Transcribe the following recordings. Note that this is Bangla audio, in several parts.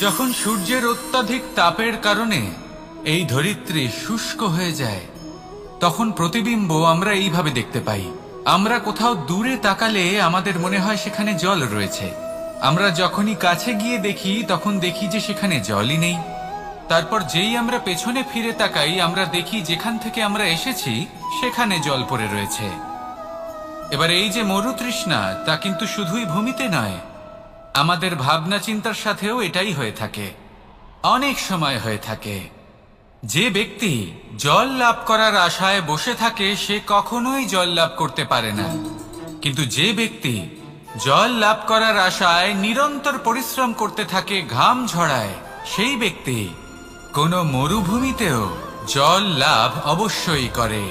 যখন সূর্যের অত্যাধিক তাপের কারণে এই ধরিত্রী শুষ্ক হয়ে যায়, তখন প্রতিবিম্ব আমরা এইভাবে দেখতে পাই। আমরা কোথাও দূরে তাকালে আমাদের মনে হয় সেখানে জল রয়েছে। আমরা যখনই কাছে গিয়ে দেখি তখন দেখি যে সেখানে জলই নেই। তারপর যেই আমরা পেছনে ফিরে তাকাই আমরা দেখি যেখান থেকে আমরা এসেছি সেখানে জল পড়ে রয়েছে। এবার এই যে মরুতৃষ্ণা, তা কিন্তু শুধুই ভূমিতে নয়, আমাদের ভাবনা চিন্তার সাথেও এটাই হয়ে থাকে, অনেক সময় হয়ে থাকে। যে ব্যক্তি জল লাভ করার আশায় বসে থাকে সে কখনোই জল লাভ করতে পারে না, কিন্তু যে ব্যক্তি জল লাভ করার আশায় নিরন্তর পরিশ্রম করতে থাকে, ঘাম ঝরায়, সেই ব্যক্তি কোনো মরুভূমিতেও জল লাভ অবশ্যই করে।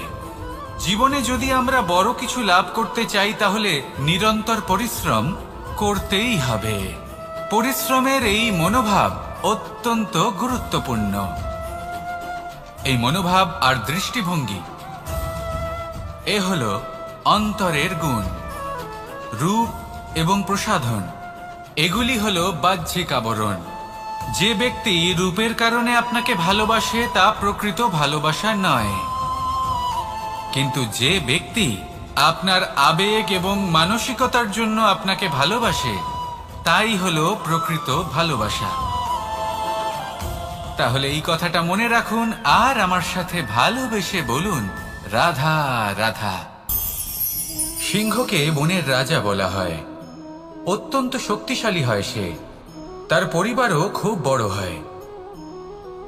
জীবনে যদি আমরা বড় কিছু লাভ করতে চাই তাহলে নিরন্তর পরিশ্রম করতেই হবে। পরিশ্রমের এই মনোভাব অত্যন্ত গুরুত্বপূর্ণ। এই মনোভাব আর দৃষ্টিভঙ্গি এ হলো অন্তরের গুণ। রূপ এবং প্রসাধন এগুলি হলো বাহ্যিক আবরণ। যে ব্যক্তি রূপের কারণে আপনাকে ভালোবাসে তা প্রকৃত ভালোবাসা নয়, কিন্তু যে ব্যক্তি আপনার আবেগ এবং মানসিকতার জন্য আপনাকে ভালোবাসে তাই হলো প্রকৃত ভালোবাসা। তাহলে এই কথাটা মনে রাখুন আর আমার সাথে ভালোবেসে বলুন, রাধা রাধা। সিংহকে বনের রাজা বলা হয়। অত্যন্ত শক্তিশালী হয় সে, তার পরিবারও খুব বড় হয়।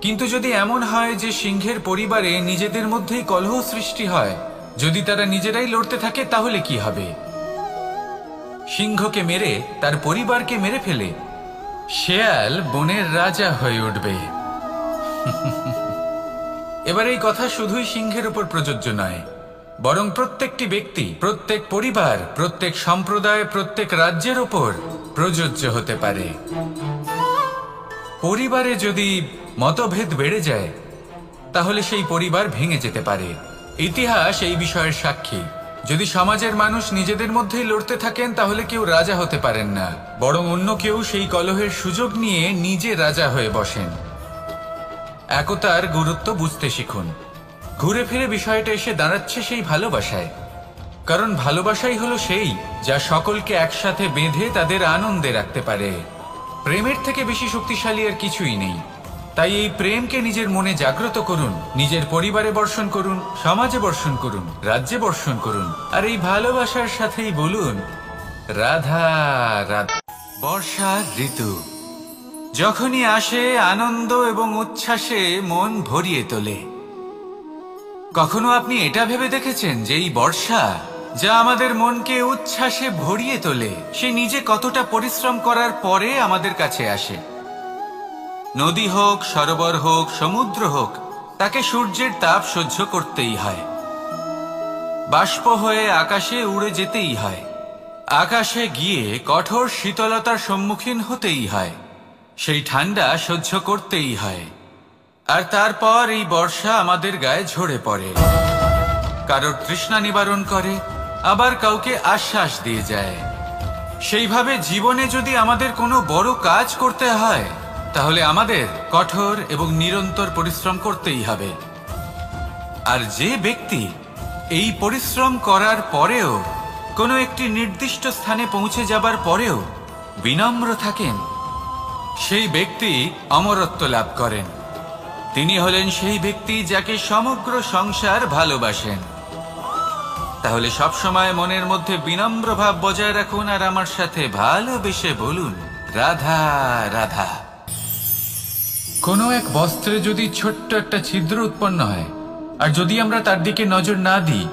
কিন্তু যদি এমন হয় যে সিংহের পরিবারে নিজেদের মধ্যেই কলহ সৃষ্টি হয়, যদি তারা নিজেরাই লড়তে থাকে, তাহলে কি হবে? সিংহকে মেরে তার পরিবারকে মেরে ফেলে শেয়াল বনের রাজা হয়ে উঠবে। এবার এই কথা শুধুই সিংহের উপর প্রযোজ্য নয়, বরং প্রত্যেকটি ব্যক্তি, প্রত্যেক পরিবার, প্রত্যেক সম্প্রদায়, প্রত্যেক রাজ্যের উপর প্রযোজ্য হতে পারে। পরিবারে যদি মতভেদ বেড়ে যায় তাহলে সেই পরিবার ভেঙে যেতে পারে। ইতিহাস এই বিষয়ের সাক্ষী। যদি সমাজের মানুষ নিজেদের মধ্যেই লড়তে থাকেন তাহলে কেউ রাজা হতে পারেন না, বরং অন্য কেউ সেই কলহের সুযোগ নিয়ে নিজে রাজা হয়ে বসেন। একতার গুরুত্ব বুঝতে শিখুন। ঘুরে ফিরে বিষয়টা এসে দাঁড়াচ্ছে সেই ভালোবাসায়, কারণ ভালোবাসাই হলো সেই যা সকলকে একসাথে বেঁধে তাদের আনন্দে রাখতে পারে। প্রেমের থেকে বেশি শক্তিশালী আর কিছুই নেই। তাই এই প্রেমকে নিজের মনে জাগ্রত করুন, নিজের পরিবারে বর্ষণ করুন, সমাজে বর্ষণ করুন, রাজ্যে বর্ষণ করুন, আর এই ভালোবাসার সাথেই বলুন, রাধা রাধা। বর্ষার ঋতু যখনই আসে আনন্দ এবং উচ্ছ্বাসে মন ভরিয়ে তোলে। কখনো আপনি এটা ভেবে দেখেছেন যে এই বর্ষা যা আমাদের মনকে উচ্ছ্বাসে ভরিয়ে তোলে সে নিজে কতটা পরিশ্রম করার পরে আমাদের কাছে আসে? নদী হোক, সরোবর হোক, সমুদ্র হোক, তাকে সূর্যের তাপ সহ্য করতেই হয়। বাষ্প হয়ে আকাশে উড়ে যেতেই হয়। আকাশে গিয়ে কঠোর শীতলতার সম্মুখীন হতেই হয়। সেই ঠান্ডা সহ্য করতেই হয়। আর তারপর এই বর্ষা আমাদের গায়ে ঝরে পড়ে, কারোর তৃষ্ণা নিবারণ করে, আবার কাউকে আশ্বাস দিয়ে যায়। সেইভাবে জীবনে যদি আমাদের কোনো বড় কাজ করতে হয় তাহলে আমাদের কঠোর এবং নিরন্তর পরিশ্রম করতেই হবে। আর যে ব্যক্তি এই পরিশ্রম করার পরেও কোনো একটি নির্দিষ্ট স্থানে পৌঁছে যাবার পরেও বিনম্র থাকেন, সেই ব্যক্তি অমরত্ব লাভ করেন। তিনি হলেন সেই ব্যক্তি যাকে সমগ্র সংসার ভালোবাসেন। তাহলে সবসময় মনের মধ্যে বিনম্র ভাব বজায় রাখুন আর আমার সাথে ভালোবেসে বলুন, রাধা রাধা। কোনো এক বস্ত্রে যদি ছোট্ট একটা ছিদ্র উৎপন্ন হয় আর যদি আমরা তার দিকে নজর না দিই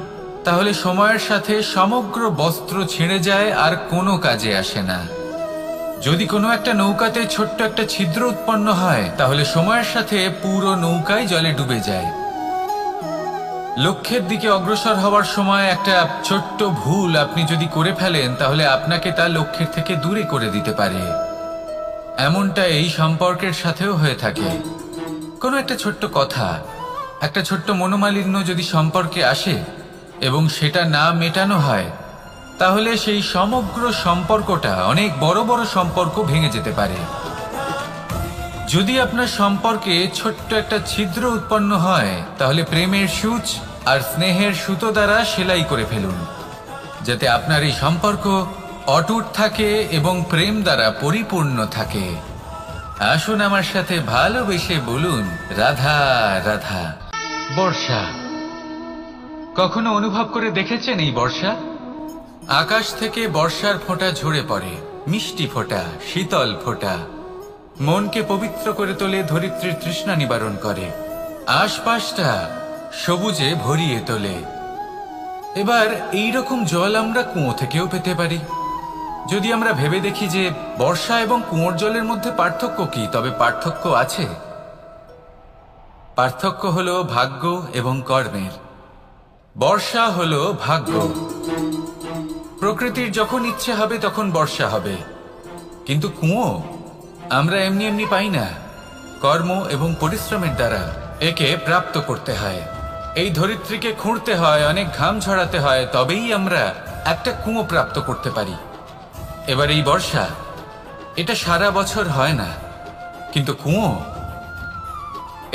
তাহলে সময়ের সাথে সমগ্র বস্ত্র ছিঁড়ে যায় আর কোনো কাজে আসে না। যদি কোনো একটা নৌকাতে ছোট্ট একটা ছিদ্র উৎপন্ন হয় তাহলে সময়ের সাথে পুরো নৌকাই জলে ডুবে যায়। লক্ষ্যের দিকে অগ্রসর হওয়ার সময় একটা ছোট্ট ভুল আপনি যদি করে ফেলেন তাহলে আপনাকে তা লক্ষ্যের থেকে দূরে করে দিতে পারে। এমনটা এই সম্পর্কের সাথেও হয়ে থাকে। কোনো একটা ছোট্ট কথা, একটা ছোট্ট মনোমালিন্য যদি সম্পর্কে আসে এবং সেটা না মেটানো হয় তাহলে সেই সমগ্র সম্পর্কটা অনেক বড় বড় সম্পর্ক ভেঙে যেতে পারে। যদি আপনার সম্পর্কে ছোট্ট একটা ছিদ্র উৎপন্ন হয় তাহলে প্রেমের সূচ আর স্নেহের সুতো দ্বারা সেলাই করে ফেলুন, যাতে আপনার এই সম্পর্ক অটুট থাকে এবং প্রেম দ্বারা পরিপূর্ণ থাকে। আসুন আমার সাথে ভালোবেসে বলুন, রাধা রাধা। বর্ষা। কখনো অনুভব করে দেখেছেন এই বর্ষা? আকাশ থেকে বর্ষার ফোঁটা ঝরে পড়ে, মিষ্টি ফোঁটা, শীতল ফোঁটা, মনকে পবিত্র করে তোলে, ধরিত্রীর তৃষ্ণা নিবারণ করে, আশপাশটা সবুজে ভরিয়ে তোলে। এবার এই রকম জল আমরা কুয়ো থেকেও পেতে পারি। যদি আমরা ভেবে দেখি যে বর্ষা এবং কুয়োর জলের মধ্যে পার্থক্য কি, তবে পার্থক্য আছে। পার্থক্য হলো ভাগ্য এবং কর্মের। বর্ষা হলো ভাগ্য। প্রকৃতির যখন ইচ্ছে হবে তখন বর্ষা হবে, কিন্তু কুয়ো আমরা এমনি এমনি পাই না। কর্ম এবং পরিশ্রমের দ্বারা একে প্রাপ্ত করতে হয়। এই ধরিত্রীকে খুঁড়তে হয়, অনেক ঘাম ঝরাতে হয়, তবেই আমরা একটা কুয়ো প্রাপ্ত করতে পারি। এবার এই বর্ষা, এটা সারা বছর হয় না, কিন্তু কুয়ো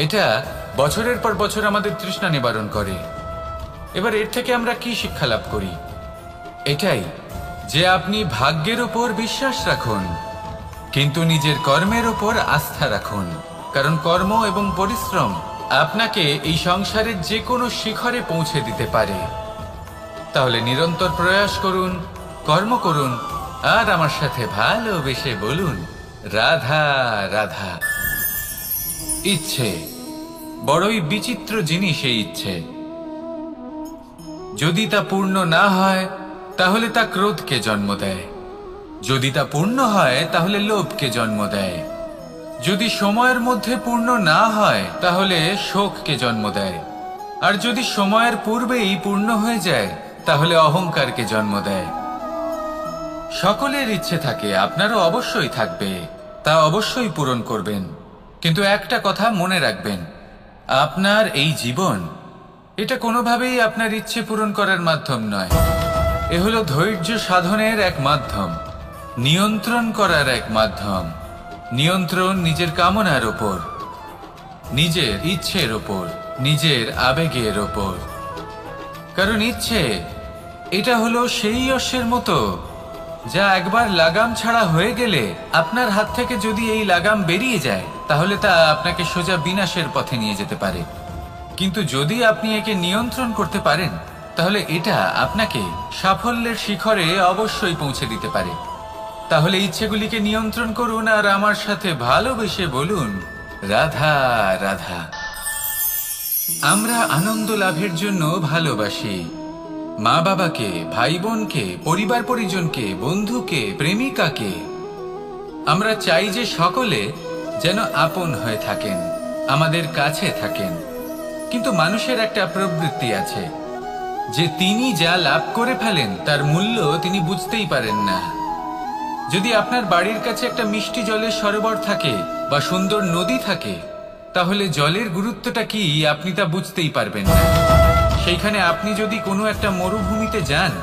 এটা বছরের পর বছর আমাদের তৃষ্ণা নিবারণ করে। এবার এর থেকে আমরা কি শিক্ষা লাভ করি? এটাই যে আপনি ভাগ্যের উপর বিশ্বাস রাখুন, কিন্তু নিজের কর্মের উপর আস্থা রাখুন। কারণ কর্ম এবং পরিশ্রম আপনাকে এই সংসারের যে কোনো শিখরে পৌঁছে দিতে পারে। তাহলে নিরন্তর প্রয়াস করুন, কর্ম করুন, আর আমার সাথে ভালোবেসে বলুন, রাধা রাধা। ইচ্ছে বড়ই বিচিত্র জিনিস। এই ইচ্ছে যদি তা পূর্ণ না হয় তাহলে তা ক্রোধকে জন্ম দেয়, যদি তা পূর্ণ হয় তাহলে লোভকে জন্ম দেয়, যদি সময়ের মধ্যে পূর্ণ না হয় তাহলে শোককে জন্ম দেয়, আর যদি সময়ের পূর্বেই পূর্ণ হয়ে যায় তাহলে অহংকারকে জন্ম দেয়। সকলের ইচ্ছে থাকে, আপনারও অবশ্যই থাকবে, তা অবশ্যই পূরণ করবেন। কিন্তু একটা কথা মনে রাখবেন, আপনার এই জীবন এটা কোনোভাবেই আপনার ইচ্ছে পূরণ করার মাধ্যম নয়। এ হলো ধৈর্য সাধনের এক মাধ্যম, নিয়ন্ত্রণ করার এক মাধ্যম। নিয়ন্ত্রণ নিজের কামনার ওপর, নিজের ইচ্ছের ওপর, নিজের আবেগের ওপর। কারণ ইচ্ছে এটা হলো সেই অশ্বের মতো যা একবার লাগাম ছাড়া হয়ে গেলে আপনার হাত থেকে যদি এই লাগাম বেরিয়ে যায় তাহলে তা আপনাকে সোজা বিনাশের পথে নিয়ে যেতে পারে। কিন্তু যদি আপনি একে নিয়ন্ত্রণ করতে পারেন তাহলে এটা আপনাকে সাফল্যের শিখরে অবশ্যই পৌঁছে দিতে পারে। তাহলে ইচ্ছেগুলিকে নিয়ন্ত্রণ করুন আর আমার সাথে ভালোবেসে বলুন, রাধা রাধা। আমরা আনন্দ লাভের জন্য ভালোবাসি মা বাবাকে, ভাই বোনকে, পরিবার পরিজনকে, বন্ধুকে, প্রেমিকাকে। আমরা চাই যে সকলে যেন আপন হয়ে থাকেন, আমাদের কাছে থাকেন। কিন্তু মানুষের একটা প্রবৃত্তি আছে যে তিনি যা লাভ করে ফেলেন তার মূল্য তিনি বুঝতেই পারেন না। যদি আপনার বাড়ির কাছে একটা মিষ্টি জলের সরোবর থাকে বা সুন্দর নদী থাকে তাহলে জলের গুরুত্বটা কি আপনি তা বুঝতেই পারবেন না। সেইখানে আপনি যদি কোনো একটা মরুভূমিতে যান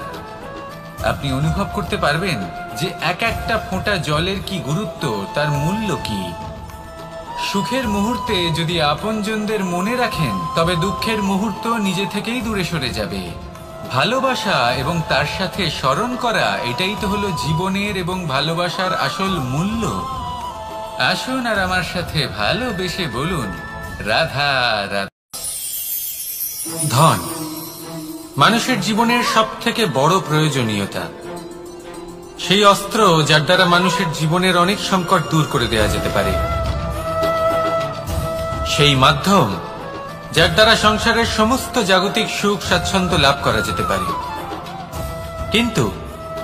আপনি অনুভব করতে পারবেন যে এক একটা ফোঁটা জলের কি গুরুত্ব, তার মূল্য কি। সুখের মুহূর্তে যদি আপনজনদের মনে রাখেন তবে দুঃখের মুহূর্ত নিজে থেকেই দূরে সরে যাবে। ভালোবাসা এবং তার সাথে স্মরণ করা, এটাই তো হলো জীবনের এবং ভালোবাসার আসল মূল্য। আসুন আর আমার সাথে ভালোবেসে বলুন, রাধা রাধা। ধন মানুষের জীবনের সবথেকে বড় প্রয়োজনীয়তা, সেই অস্ত্র যার দ্বারা মানুষের জীবনের অনেক সংকট দূর করে দেওয়া যেতে পারে, সেই মাধ্যম যার দ্বারা সংসারের সমস্ত জাগতিক সুখ স্বাচ্ছন্দ্য লাভ করা যেতে পারে। কিন্তু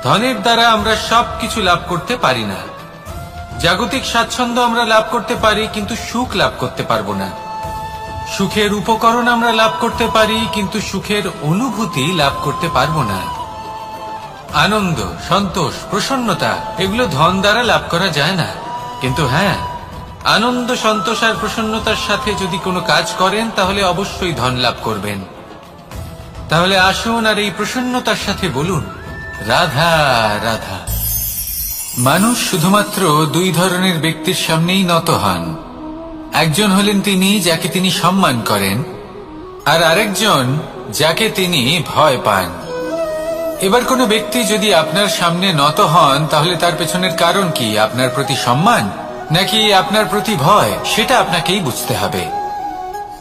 ধনের দ্বারা আমরা সবকিছু লাভ করতে পারি না। জাগতিক স্বাচ্ছন্দ্য আমরা লাভ করতে পারি কিন্তু সুখ লাভ করতে পারবো না। সুখের উপকরণ আমরা লাভ করতে পারি কিন্তু সুখের অনুভূতি লাভ করতে পারবো না। আনন্দ, সন্তোষ, প্রসন্নতা এগুলো ধন দ্বারা লাভ করা যায় না। কিন্তু হ্যাঁ, আনন্দ, সন্তোষ আর প্রসন্নতার সাথে যদি কোনো কাজ করেন তাহলে অবশ্যই ধন লাভ করবেন। তাহলে আসুন আর এই প্রসন্নতার সাথে বলুন, রাধা রাধা। মানুষ শুধুমাত্র দুই ধরনের ব্যক্তির সামনেই নত হন, একজন হলেন তিনি যাকে তিনি সম্মান করেন, আর আরেকজন যাকে তিনি ভয় পান। এবার কোনো ব্যক্তি যদি আপনার সামনে নত হন, তাহলে তার পেছনের কারণ কি? আপনার প্রতি সম্মান নাকি আপনার প্রতি ভয়? সেটা আপনাকেই বুঝতে হবে।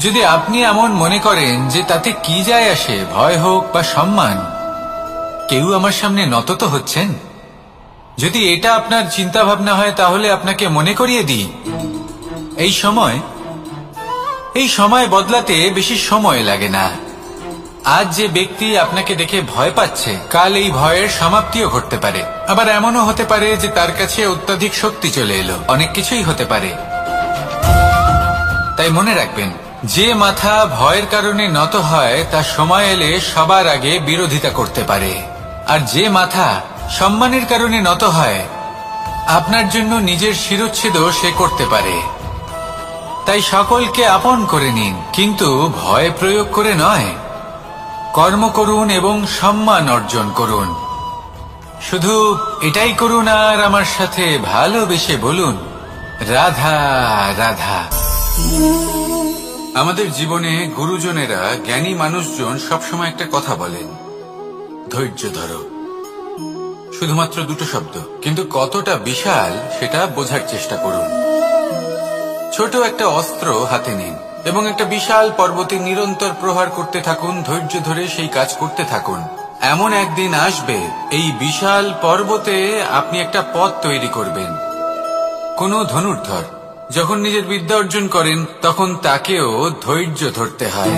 যদি আপনি এমন মনে করেন যে তাতে কি যায় আসে, ভয় হোক বা সম্মান, কেউ আমার সামনে নত তো হচ্ছেন, যদি এটা আপনার চিন্তা ভাবনা হয়, তাহলে আপনাকে মনে করিয়ে দিই, এই সময় বদলাতে বেশি সময় লাগে না। আজ যে ব্যক্তি আপনাকে দেখে ভয় পাচ্ছে, কাল এই ভয়ের সমাপ্তিও ঘটতে পারে। আবার এমনও হতে পারে যে তার কাছে অত্যধিক শক্তি চলে এলো। অনেক কিছুই হতে পারে। তাই মনে রাখবেন, যে মাথা ভয়ের কারণে নত হয় তা সময় এলে সবার আগে বিরোধিতা করতে পারে, আর যে মাথা সম্মানের কারণে নত হয় আপনার জন্য নিজের শিরচ্ছেদও সে করতে পারে। তাই সকলকে আপন করে নিন, কিন্তু ভয় প্রয়োগ করে নয়। কর্ম করুন এবং সম্মান অর্জন করুন। শুধু এটাই করুন আর আমার সাথে ভালোবেসে বলুন, রাধা রাধা। আমাদের জীবনে গুরুজনেরা, জ্ঞানী মানুষজন সবসময় একটা কথা বলেন, ধৈর্য ধরো। শুধুমাত্র দুটো শব্দ, কিন্তু কতটা বিশাল সেটা বোঝার চেষ্টা করুন। ছোট একটা অস্ত্র হাতে নিন এবং একটা বিশাল পর্বতে নিরন্তর প্রহার করতে থাকুন। ধৈর্য ধরে সেই কাজ করতে থাকুন। এমন একদিন আসবে, এই বিশাল পর্বতে আপনি একটা পথ তৈরি করবেন। কোনো ধনুর্ধর যখন নিজের বিদ্যা অর্জন করেন, তখন তাকেও ধৈর্য ধরতে হয়,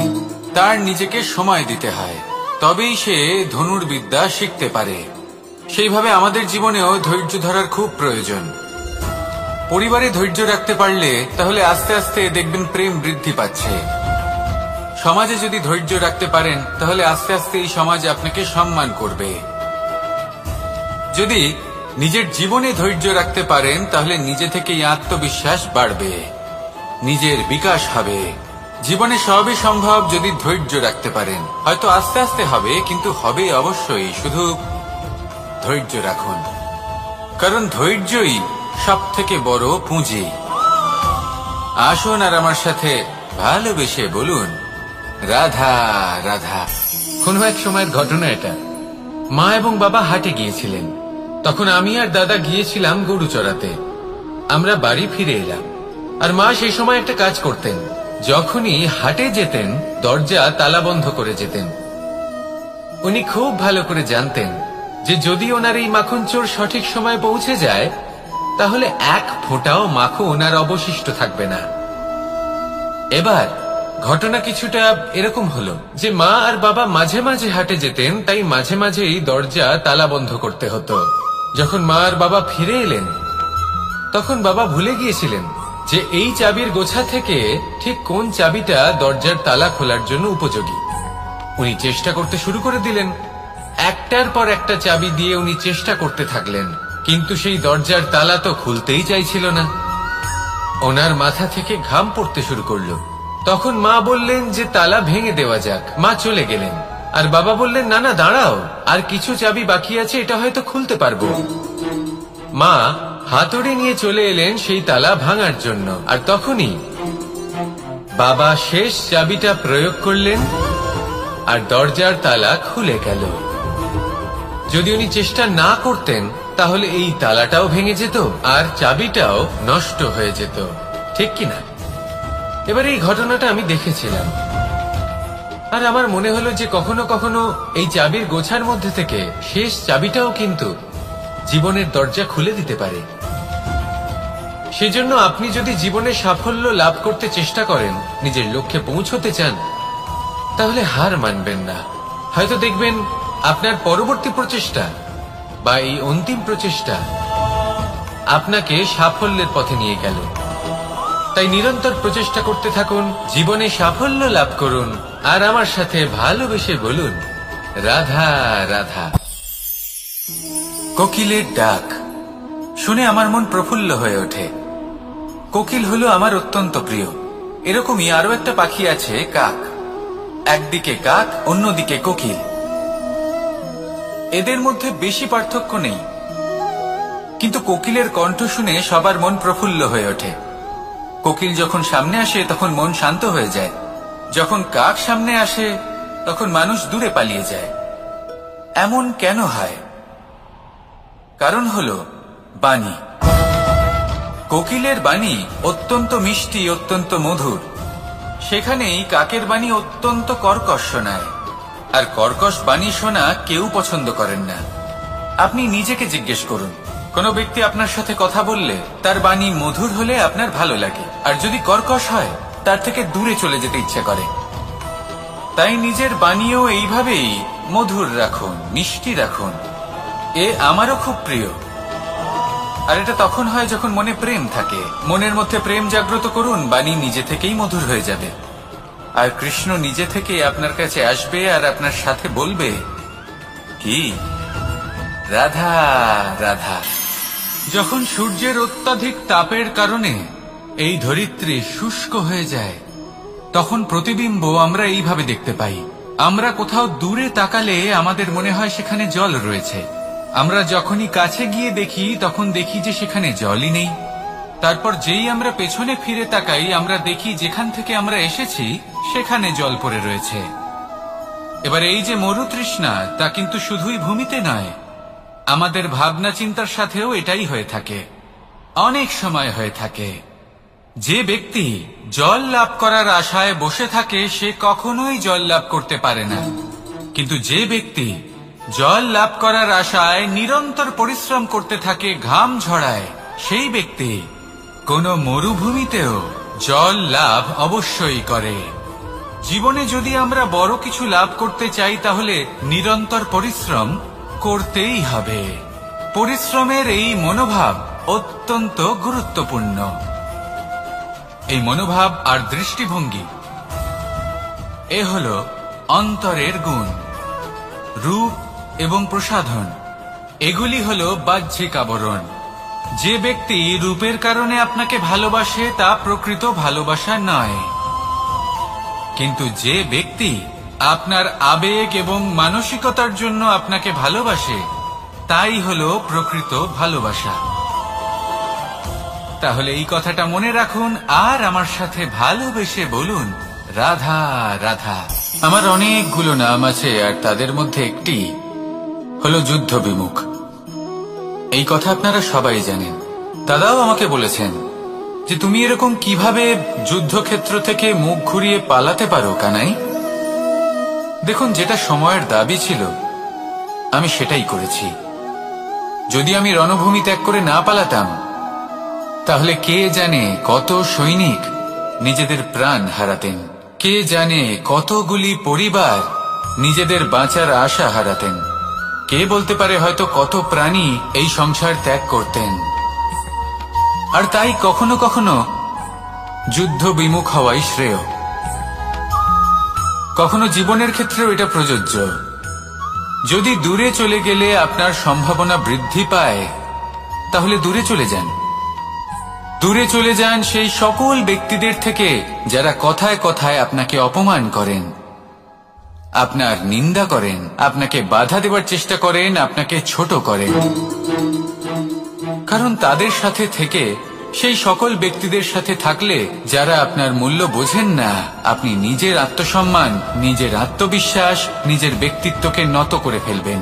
তার নিজেকে সময় দিতে হয়, তবেই সে ধনুর্বিদ্যা শিখতে পারে। সেইভাবে আমাদের জীবনেও ধৈর্য ধরার খুব প্রয়োজন। পরিবারে ধৈর্য রাখতে পারলে তাহলে আস্তে আস্তে দেখবেন প্রেম বৃদ্ধি পাচ্ছে। সমাজে যদি ধৈর্য রাখতে পারেন, তাহলে আস্তে আস্তে এই সমাজ আপনাকে সম্মান করবে। যদি নিজের জীবনে ধৈর্য রাখতে পারেন, তাহলে নিজে থেকেই আত্মবিশ্বাস বাড়বে, নিজের বিকাশ হবে। জীবনে সবই সম্ভব যদি ধৈর্য রাখতে পারেন। হয়তো আস্তে আস্তে হবে, কিন্তু হবে অবশ্যই। শুধু ধৈর্য রাখুন, কারণ ধৈর্যই সব থেকে বড় পুঁজি। আসুন আর আমার সাথে ভালোবেসে বলুন, রাধা রাধা। কোনো এক সময়ের ঘটনা এটা। মা এবং বাবা হাটে গিয়েছিলেন। তখন আমি আর দাদা গিয়েছিলাম গরু চড়াতে। আমরা বাড়ি ফিরে এলাম, আর মা সেই সময় একটা কাজ করতেন। যখনই হাটে যেতেন, দরজা তালা বন্ধ করে যেতেন। উনি খুব ভালো করে জানতেন যে যদি ওনার এই মাখন চোর সঠিক সময় পৌঁছে যায়, তাহলে এক ফোঁটাও মাখন আর অবশিষ্ট থাকবে না। এবার ঘটনা কিছুটা এরকম হলো যে মা আর বাবা মাঝে মাঝে হাটে যেতেন, তাই মাঝে মাঝেই দরজা তালা বন্ধ করতে হতো। যখন মা আর বাবা ফিরে এলেন, তখন বাবা ভুলে গিয়েছিলেন যে এই চাবির গোছা থেকে ঠিক কোন চাবিটা দরজার তালা খোলার জন্য উপযোগী। উনি চেষ্টা করতে শুরু করে দিলেন। একটার পর একটা চাবি দিয়ে উনি চেষ্টা করতে থাকলেন, কিন্তু সেই দরজার তালা তো খুলতেই চাইছিল না। ওনার মাথা থেকে ঘাম পড়তে শুরু করলো। তখন মা বললেন যে তালা ভেঙে দেওয়া যাক। মা চলে গেলেন, আর বাবা বললেন, না না দাঁড়াও, আর কিছু চাবি বাকি আছে, এটা হয়তো খুলতে পারবো। মা হাতুড়ি নিয়ে চলে এলেন সেই তালা ভাঙার জন্য, আর তখনই বাবা শেষ চাবিটা প্রয়োগ করলেন, আর দরজার তালা খুলে গেল। যদি উনি চেষ্টা না করতেন, তাহলে এই তালাটাও ভেঙে যেত আর চাবিটাও নষ্ট হয়ে যেত, ঠিক কিনা? এবার এই ঘটনাটা আমি দেখেছিলাম, আর আমার মনে হলো যে কখনো কখনো এই চাবির গোছার মধ্যে থেকে শেষ চাবিটাও কিন্তু জীবনের দরজা খুলে দিতে পারে। সেজন্য আপনি যদি জীবনে সাফল্য লাভ করতে চেষ্টা করেন, নিজের লক্ষ্যে পৌঁছতে চান, তাহলে হার মানবেন না। হয়তো দেখবেন আপনার পরবর্তী প্রচেষ্টা বা এই অন্তিম প্রচেষ্টা আপনাকে সাফল্যের পথে নিয়ে গেল। তাই নিরন্তর প্রচেষ্টা করতে থাকুন, জীবনে সাফল্য লাভ করুন, আর আমার সাথে ভালোবেসে বলুন, রাধা রাধা। কোকিলের ডাক শুনে আমার মন প্রফুল্ল হয়ে ওঠে। কোকিল হলো আমার অত্যন্ত প্রিয়। এরকমই আরো একটা পাখি আছে, কাক। একদিকে কাক, অন্যদিকে কোকিল। এদের মধ্যে বেশি পার্থক্য নেই, কিন্তু কোকিলের কণ্ঠ শুনে সবার মন প্রফুল্ল হয়ে ওঠে। কোকিল যখন সামনে আসে তখন মন শান্ত হয়ে যায়, যখন কাক সামনে আসে তখন মানুষ দূরে পালিয়ে যায়। এমন কেন হয়? কারণ হলো বাণী। কোকিলের বাণী অত্যন্ত মিষ্টি, অত্যন্ত মধুর। সেখানেই কাকের বাণী অত্যন্ত কর্কশ শোনায়, আর কর্কশ বাণী শোনা কেউ পছন্দ করেন না। আপনি নিজেকে জিজ্ঞেস করুন, কোনো ব্যক্তি আপনার সাথে কথা বললে তার বাণী মধুর হলে আপনার ভালো লাগে, আর যদি কর্কশ হয় তার থেকে দূরে চলে যেতে ইচ্ছে করে। তাই নিজের বাণীও এইভাবেই মধুর রাখুন, মিষ্টি রাখুন। এ আমারও খুব প্রিয়। আর এটা তখন হয় যখন মনে প্রেম থাকে। মনের মধ্যে প্রেম জাগ্রত করুন, বাণী নিজে থেকেই মধুর হয়ে যাবে। আর কৃষ্ণ নিজে থেকে আপনার কাছে আসবে আর আপনার সাথে বলবে, কি রাধা রাধা। যখন সূর্যের অত্যাধিক তাপের কারণে এই ধরিত্রী শুষ্ক হয়ে যায়, তখন প্রতিবিম্ব আমরা এইভাবে দেখতে পাই। আমরা কোথাও দূরে তাকালে আমাদের মনে হয় সেখানে জল রয়েছে। আমরা যখনই কাছে গিয়ে দেখি তখন দেখি যে সেখানে জলই নেই। তারপর যেই আমরা পেছনে ফিরে তাকাই আমরা দেখি যেখান থেকে আমরা এসেছি সেখানে জল পড়ে রয়েছে। এবার এই যে মরুতৃষ্ণা, তা কিন্তু শুধুই ভূমিতে নয়, আমাদের ভাবনা চিন্তার সাথেও এটাই হয়ে থাকে, অনেক সময় হয়ে থাকে। যে ব্যক্তি জল লাভ করার আশায় বসে থাকে সে কখনোই জল লাভ করতে পারে না। কিন্তু যে ব্যক্তি জল লাভ করার আশায় নিরন্তর পরিশ্রম করতে থাকে, ঘাম ঝরায়, সেই ব্যক্তি কোনো মরুভূমিতেও জল লাভ অবশ্যই করে। জীবনে যদি আমরা বড় কিছু লাভ করতে চাই তাহলে নিরন্তর পরিশ্রম করতেই হবে। পরিশ্রমের এই মনোভাব অত্যন্ত গুরুত্বপূর্ণ। এই মনোভাব আর দৃষ্টিভঙ্গি এ হল অন্তরের গুণ। রূপ এবং প্রসাধন এগুলি হল বাহ্যিক আবরণ। যে ব্যক্তি রূপের কারণে আপনাকে ভালোবাসে তা প্রকৃত ভালোবাসা নয়, কিন্তু যে ব্যক্তি আপনার আবেগ এবং মানসিকতার জন্য আপনাকে ভালোবাসে তাই হল প্রকৃত ভালোবাসা। তাহলে এই কথাটা মনে রাখুন আর আমার সাথে ভালোবেসে বলুন, রাধা রাধা। আমার অনেকগুলো নাম আছে আর তাদের মধ্যে একটি হলো যুদ্ধ বিমুখ। এই কথা আপনারা সবাই জানেন। দাদাও আমাকে বলেছেন যে তুমি এরকম কিভাবে যুদ্ধক্ষেত্র থেকে মুখ ঘুরিয়ে পালাতে পারো কানাই। দেখুন, যেটা সময়ের দাবি ছিল আমি সেটাই করেছি। যদি আমি রণভূমি ত্যাগ করে না পালাতাম তাহলে কে জানে কত সৈনিক নিজেদের প্রাণ হারাতেন, কে জানে কতগুলি পরিবার নিজেদের বাঁচার আশা হারাতেন, কে বলতে পারে হয়তো কত প্রাণী এই সংসার ত্যাগ করতেন। আর তাই কখনো কখনো যুদ্ধ বিমুখ হওয়াই শ্রেয়। কখনো জীবনের ক্ষেত্রেও এটা প্রযোজ্য। যদি দূরে চলে গেলে আপনার সম্ভাবনা বৃদ্ধি পায় তাহলে দূরে চলে যান। দূরে চলে যান সেই সকল ব্যক্তিদের থেকে যারা কথায় কথায় আপনাকে অপমান করেন, আপনার নিন্দা করেন, আপনাকে বাধা দেবার চেষ্টা করেন, আপনাকে ছোট করেন। কারণ তাদের সাথে থেকে, সেই সকল ব্যক্তিদের সাথে থাকলে যারা আপনার মূল্য বোঝেন না, আপনি নিজের আত্মসম্মান, নিজের আত্মবিশ্বাস, নিজের ব্যক্তিত্বকে নত করে ফেলবেন।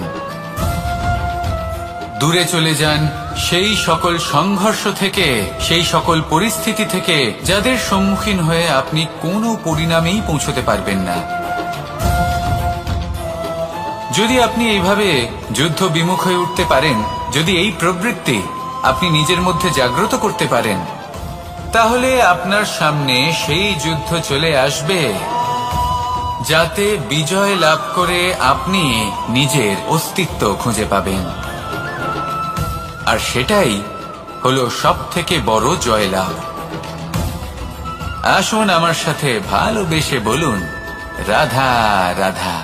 দূরে চলে যান সেই সকল সংঘর্ষ থেকে, সেই সকল পরিস্থিতি থেকে যাদের সম্মুখীন হয়ে আপনি কোনো পরিণামেই পৌঁছতে পারবেন না। যদি আপনি এইভাবে যুদ্ধ বিমুখ হয়ে উঠতে পারেন, যদি এই প্রবৃত্তি আপনি নিজের মধ্যে জাগ্রত করতে পারেন, তাহলে আপনার সামনে সেই যুদ্ধ চলে আসবে যাতে বিজয় লাভ করে আপনি নিজের অস্তিত্ব খুঁজে পাবেন। আর সেটাই হলো সবথেকে বড় জয়লাভ। আসুন আমার সাথে ভালোবেসে বলুন, রাধা রাধা।